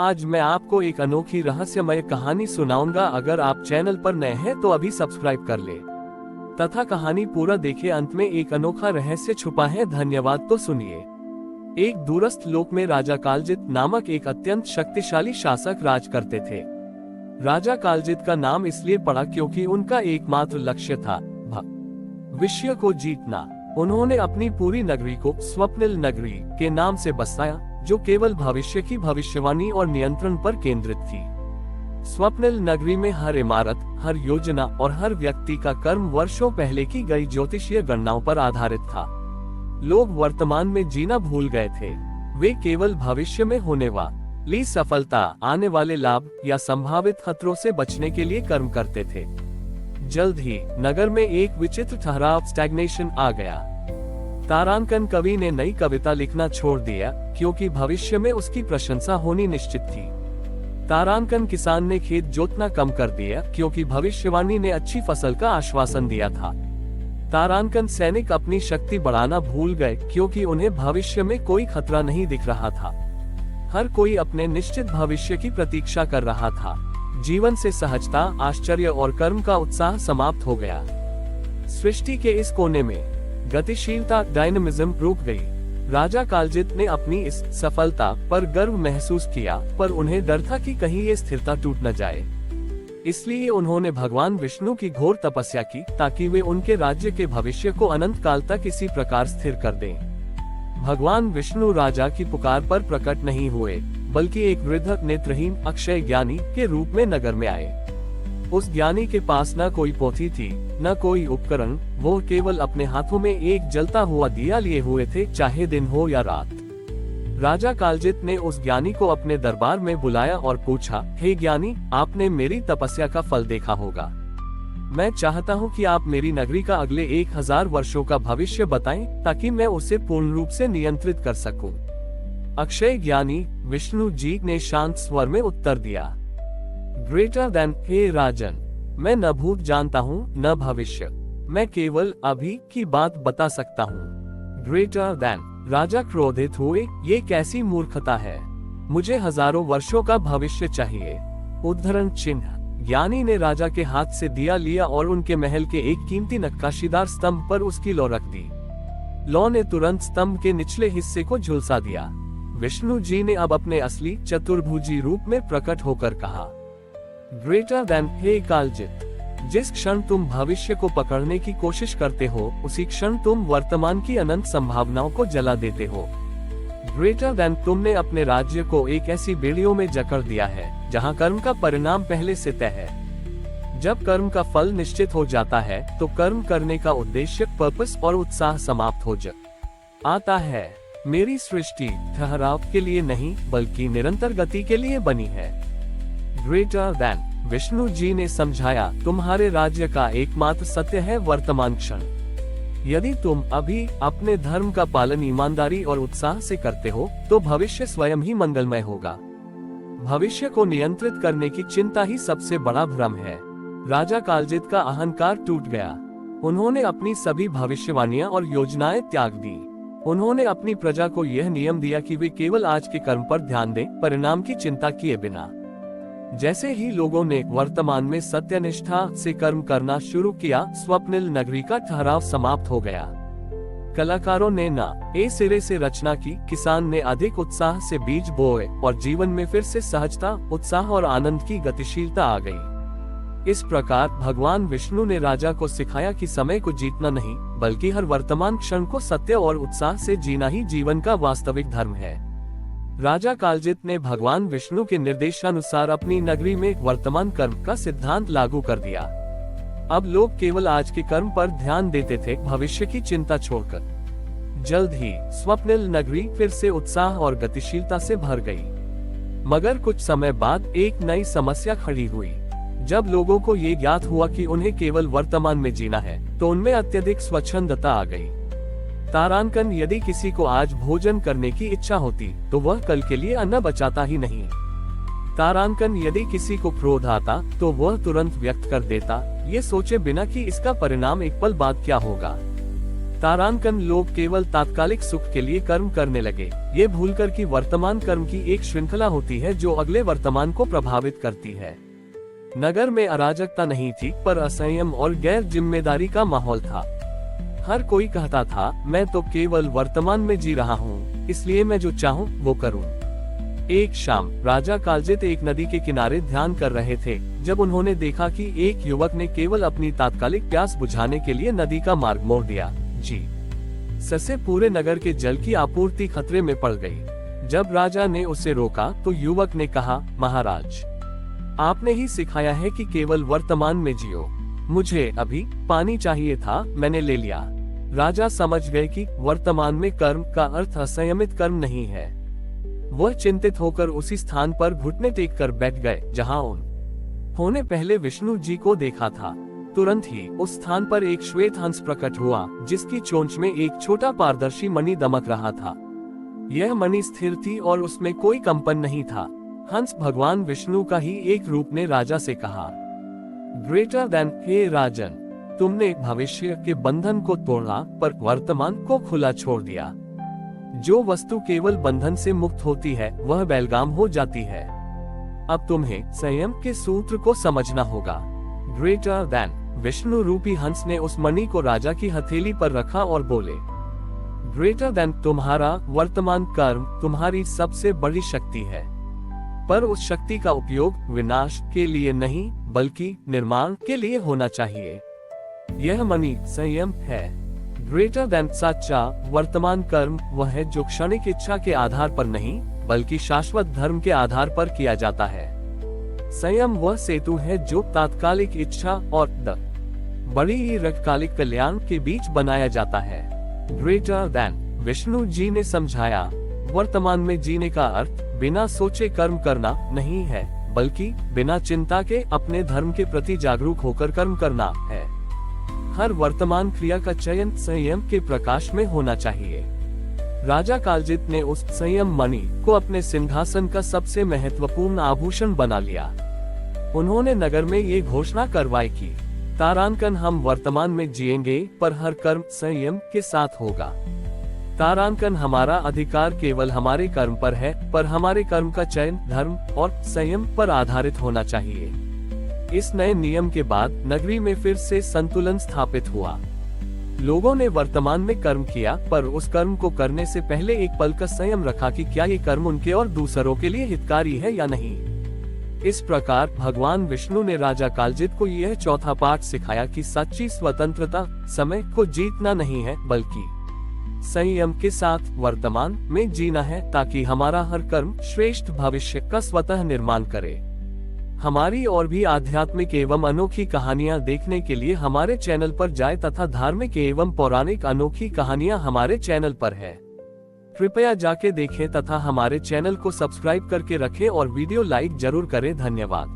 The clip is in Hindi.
आज मैं आपको एक अनोखी रहस्यमय कहानी सुनाऊंगा। अगर आप चैनल पर नए हैं तो अभी सब्सक्राइब कर ले तथा कहानी पूरा देखें। अंत में एक अनोखा रहस्य छुपा है। धन्यवाद। तो सुनिए। एक दूरस्थ लोक में राजा कालजित नामक एक अत्यंत शक्तिशाली शासक राज करते थे। राजा कालजित का नाम इसलिए पड़ा क्योंकि उनका एकमात्र लक्ष्य था विश्व को जीतना। उन्होंने अपनी पूरी नगरी को स्वप्निल नगरी के नाम से बसाया, जो केवल भविष्य की भविष्यवाणी और नियंत्रण पर केंद्रित थी। स्वप्निल नगरी में हर इमारत, हर योजना और हर व्यक्ति का कर्म वर्षों पहले की गई ज्योतिषीय गणनाओं पर आधारित था। लोग वर्तमान में जीना भूल गए थे। वे केवल भविष्य में होने वाली सफलता, आने वाले लाभ या संभावित खतरों से बचने के लिए कर्म करते थे। जल्द ही नगर में एक विचित्र ठहराव, स्टैग्नेशन आ गया। तारांकन कवि ने नई कविता लिखना छोड़ दिया क्योंकि भविष्य में उसकी प्रशंसा होनी निश्चित थी। तारांकन किसान ने खेत जोतना कम कर दिया क्योंकि भविष्यवाणी ने अच्छी फसल का आश्वासन दिया था। तारांकन सैनिक अपनी शक्ति बढ़ाना भूल गए क्योंकि उन्हें भविष्य में कोई खतरा नहीं दिख रहा था। हर कोई अपने निश्चित भविष्य की प्रतीक्षा कर रहा था। जीवन से सहजता, आश्चर्य और कर्म का उत्साह समाप्त हो गया। सृष्टि के इस कोने में गतिशीलता, डायनामिज्म रुक गई। राजा कालजित ने अपनी इस सफलता पर गर्व महसूस किया, पर उन्हें डर था कि कहीं ये स्थिरता टूट न जाए। इसलिए उन्होंने भगवान विष्णु की घोर तपस्या की ताकि वे उनके राज्य के भविष्य को अनंत काल तक इसी प्रकार स्थिर कर दें। भगवान विष्णु राजा की पुकार पर प्रकट नहीं हुए, बल्कि एक वृद्ध नेत्रहीन अक्षय ज्ञानी के रूप में नगर में आए। उस ज्ञानी के पास न कोई पोथी थी, न कोई उपकरण। वो केवल अपने हाथों में एक जलता हुआ दिया लिए हुए थे, चाहे दिन हो या रात। राजा कालजित ने उस ज्ञानी को अपने दरबार में बुलाया और पूछा, हे ज्ञानी, आपने मेरी तपस्या का फल देखा होगा। मैं चाहता हूँ कि आप मेरी नगरी का अगले 1000 वर्षों का भविष्य बताएं ताकि मैं उसे पूर्ण रूप से नियंत्रित कर सकूं। अक्षय ज्ञानी विष्णु जी ने शांत स्वर में उत्तर दिया, ग्रेटर देन, हे राजन, मैं न भूत जानता हूँ न भविष्य। मैं केवल अभी की बात बता सकता हूँ। Greater than. राजा क्रोधित हुए, ये कैसी मूर्खता है। मुझे हजारों वर्षों का भविष्य चाहिए। उद्धरण चिन्ह। ज्ञानी ने राजा के हाथ से दिया लिया और उनके महल के एक कीमती नक्काशीदार स्तंभ पर उसकी लौ रख दी। लौ ने तुरंत स्तंभ के निचले हिस्से को झुलसा दिया। विष्णु जी ने अब अपने असली चतुर्भुजी रूप में प्रकट होकर कहा, ग्रेटर देन, हे कालजित, जिस क्षण तुम भविष्य को पकड़ने की कोशिश करते हो, उसी क्षण तुम वर्तमान की अनंत संभावनाओं को जला देते हो। ग्रेटर देन, तुमने अपने राज्य को एक ऐसी बेड़ियों में जकड़ दिया है जहां कर्म का परिणाम पहले से तय है। जब कर्म का फल निश्चित हो जाता है तो कर्म करने का उद्देश्य, पर्पस और उत्साह समाप्त हो जाता है। मेरी सृष्टि ठहराव के लिए नहीं बल्कि निरंतर गति के लिए बनी है। Greater than. विष्णु जी ने समझाया, तुम्हारे राज्य का एकमात्र सत्य है वर्तमान क्षण। यदि तुम अभी अपने धर्म का पालन ईमानदारी और उत्साह से करते हो तो भविष्य स्वयं ही मंगलमय होगा। भविष्य को नियंत्रित करने की चिंता ही सबसे बड़ा भ्रम है। राजा कालजित का अहंकार टूट गया। उन्होंने अपनी सभी भविष्यवाणियां और योजनाएं त्याग दी। उन्होंने अपनी प्रजा को यह नियम दिया कि वे केवल आज के कर्म पर ध्यान दें, परिणाम की चिंता किए बिना। जैसे ही लोगों ने वर्तमान में सत्यनिष्ठा से कर्म करना शुरू किया, स्वप्निल नगरी का ठहराव समाप्त हो गया। कलाकारों ने नए सिरे से रचना की, किसान ने अधिक उत्साह से बीज बोए और जीवन में फिर से सहजता, उत्साह और आनंद की गतिशीलता आ गई। इस प्रकार भगवान विष्णु ने राजा को सिखाया कि समय को जीतना नहीं बल्कि हर वर्तमान क्षण को सत्य और उत्साह से जीना ही जीवन का वास्तविक धर्म है। राजा कालजित ने भगवान विष्णु के निर्देशानुसार अपनी नगरी में वर्तमान कर्म का सिद्धांत लागू कर दिया। अब लोग केवल आज के कर्म पर ध्यान देते थे, भविष्य की चिंता छोड़कर। जल्द ही स्वप्निल नगरी फिर से उत्साह और गतिशीलता से भर गई। मगर कुछ समय बाद एक नई समस्या खड़ी हुई। जब लोगों को ये ज्ञात हुआ कि उन्हें केवल वर्तमान में जीना है तो उनमें अत्यधिक स्वच्छंदता आ गई। तारांकन, यदि किसी को आज भोजन करने की इच्छा होती तो वह कल के लिए अन्न बचाता ही नहीं। तारांकन, यदि किसी को क्रोध आता तो वह तुरंत व्यक्त कर देता, ये सोचे बिना कि इसका परिणाम एक पल बाद क्या होगा। तारांकन लोग केवल तात्कालिक सुख के लिए कर्म करने लगे, ये भूलकर कि वर्तमान कर्म की एक श्रृंखला होती है जो अगले वर्तमान को प्रभावित करती है। नगर में अराजकता नहीं थी, पर असंयम और गैर जिम्मेदारी का माहौल था। हर कोई कहता था, मैं तो केवल वर्तमान में जी रहा हूँ, इसलिए मैं जो चाहूँ वो करूँ। एक शाम राजा कालजित एक नदी के किनारे ध्यान कर रहे थे, जब उन्होंने देखा कि एक युवक ने केवल अपनी तात्कालिक प्यास बुझाने के लिए नदी का मार्ग मोड़ दिया। जिससे पूरे नगर के जल की आपूर्ति खतरे में पड़ गई। जब राजा ने उसे रोका तो युवक ने कहा, महाराज, आपने ही सिखाया है कि केवल वर्तमान में जियो। मुझे अभी पानी चाहिए था, मैंने ले लिया। राजा समझ गए कि वर्तमान में कर्म का अर्थ असंयमित कर्म नहीं है। वह चिंतित होकर उसी स्थान पर घुटने टेक कर बैठ गए जहां उन्होंने पहले विष्णु जी को देखा था। तुरंत ही उस स्थान पर एक श्वेत हंस प्रकट हुआ, जिसकी चोंच में एक छोटा पारदर्शी मणि दमक रहा था। यह मणि स्थिर थी और उसमें कोई कंपन नहीं था। हंस भगवान विष्णु का ही एक रूप ने राजा से कहा, ग्रेटर देन, हे राजन, तुमने भविष्य के बंधन को तोड़ा पर वर्तमान को खुला छोड़ दिया। जो वस्तु केवल बंधन से मुक्त होती है वह बेलगाम हो जाती है। अब तुम्हें संयम के सूत्र को समझना होगा। Greater than. विष्णु रूपी हंस ने उस मणि को राजा की हथेली पर रखा और बोले, ग्रेटर देन तुम्हारा वर्तमान कर्म तुम्हारी सबसे बड़ी शक्ति है, पर उस शक्ति का उपयोग विनाश के लिए नहीं बल्कि निर्माण के लिए होना चाहिए। यह मणि संयम है। ग्रेटर देन सच्चा वर्तमान कर्म वह है जो क्षणिक इच्छा के आधार पर नहीं बल्कि शाश्वत धर्म के आधार पर किया जाता है। संयम वह सेतु है जो तात्कालिक इच्छा और बड़ी ही दीर्घकालिक कल्याण के बीच बनाया जाता है। Greater than. विष्णु जी ने समझाया, वर्तमान में जीने का अर्थ बिना सोचे कर्म करना नहीं है बल्कि बिना चिंता के अपने धर्म के प्रति जागरूक होकर कर्म करना है। हर वर्तमान क्रिया का चयन संयम के प्रकाश में होना चाहिए। राजा कालजित ने उस संयम मणि को अपने सिंहासन का सबसे महत्वपूर्ण आभूषण बना लिया। उन्होंने नगर में ये घोषणा करवाई कि तारांकन, हम वर्तमान में जिएंगे पर हर कर्म संयम के साथ होगा। तारांकन, हमारा अधिकार केवल हमारे कर्म पर है, पर हमारे कर्म का चयन धर्म और संयम पर आधारित होना चाहिए। इस नए नियम के बाद नगरी में फिर से संतुलन स्थापित हुआ। लोगों ने वर्तमान में कर्म किया, पर उस कर्म को करने से पहले एक पल का संयम रखा कि क्या ये कर्म उनके और दूसरों के लिए हितकारी है या नहीं। इस प्रकार भगवान विष्णु ने राजा कालजित को यह चौथा पाठ सिखाया कि सच्ची स्वतंत्रता समय को जीतना नहीं है बल्कि संयम के साथ वर्तमान में जीना है, ताकि हमारा हर कर्म श्रेष्ठ भविष्य का स्वतः निर्माण करे। हमारी और भी आध्यात्मिक एवं अनोखी कहानियां देखने के लिए हमारे चैनल पर जाएं तथा धार्मिक एवं पौराणिक अनोखी कहानियां हमारे चैनल पर है। कृपया जाके देखें तथा हमारे चैनल को सब्सक्राइब करके रखें और वीडियो लाइक जरूर करें। धन्यवाद।